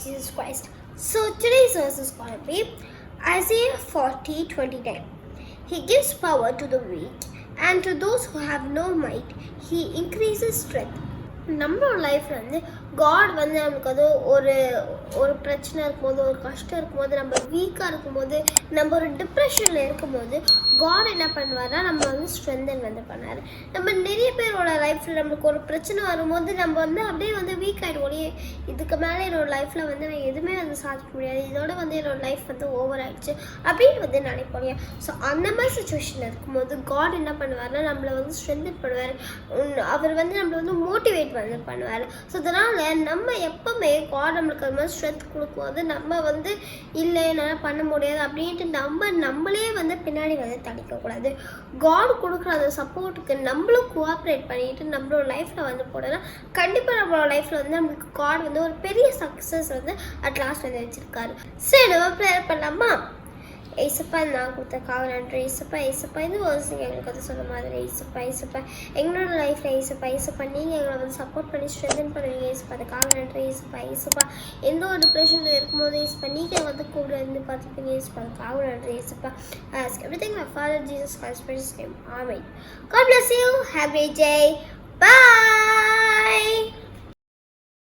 Jesus Christ. So today's verse is going to be Isaiah 40:29. He gives power to the weak, and to those who have no might, he increases strength. நம்மளோட லைஃப்பில் God நமக்கு அது ஒரு பிரச்சனை இருக்கும்போது, ஒரு கஷ்டம் இருக்கும்போது, நம்ம வீக்காக இருக்கும்போது, நம்ம ஒரு டிப்ரெஷனில் இருக்கும்போது காட் என்ன பண்ணுவார்னா நம்ம ஸ்ட்ரென்தன் பண்ணார். நம்ம நிறைய பேரோட லைஃப்பில் நம்மளுக்கு ஒரு பிரச்சனை வரும்போது நம்ம அப்படியே வீக் ஆகிடுவோம். இதுக்கு மேலே என்னோடய லைஃப்பில் நான் எதுவுமே சாதிக்க முடியாது, இதோட என்னோடய லைஃப் ஓவர் ஆகிடுச்சு அப்படின்னு நினைப்போம். ஸோ அந்த மாதிரி சுச்சுவேஷன் இருக்கும்போது காட் என்ன பண்ணுவார்னா நம்மளை ஸ்ட்ரென்தன் பண்ணுவார். அவர் நம்மளை மோட்டிவேட் பண்ணுவார். ஸோ அதனால் நம்ம எப்போவுமே காட் நம்மளுக்கு அது மாதிரி ஸ்ட்ரென்த் கொடுக்கும்போது நம்ம இல்லை என்னால் பண்ண முடியாது அப்படின்ட்டு நம்மளே பின்னாடி தடிக்கக்கூடாது. காட் கொடுக்குற அந்த சப்போர்ட்டுக்கு நம்மளும் கோஆப்ரேட் பண்ணிட்டு நம்மளோட லைஃப்பில் போடலாம். கண்டிப்பாக நம்மளோட லைஃப்பில் நம்மளுக்கு காட் ஒரு பெரிய சக்ஸஸ் அட் லாஸ்ட் வச்சுருக்காரு. சரி, நம்ம ப்ரேயர் பண்ணலாமா? ஏசப்பா, நான் கொடுத்தக்காக நன்றி. ஏசப்பா இது வருஷம் எங்களுக்கு சொன்ன மாதிரி ஏசப்பா எங்களோட லைஃப்பில் ஏசப்பா நீங்கள் எங்களை சப்போர்ட் பண்ணி ஸ்ட்ரென்தன் பண்ணுவீங்க. அதுக்காக நன்றி ஏசப்பா எந்த ஒரு டிப்ரெஷனில் இருக்கும்போது நீங்கள் கூட இருந்து பார்த்துப்பீங்க. அதுக்காக நன்றி ஏசப்பா. Everything my Father Jesus Christ precious name. Amen. God bless you. Have a great day. Bye.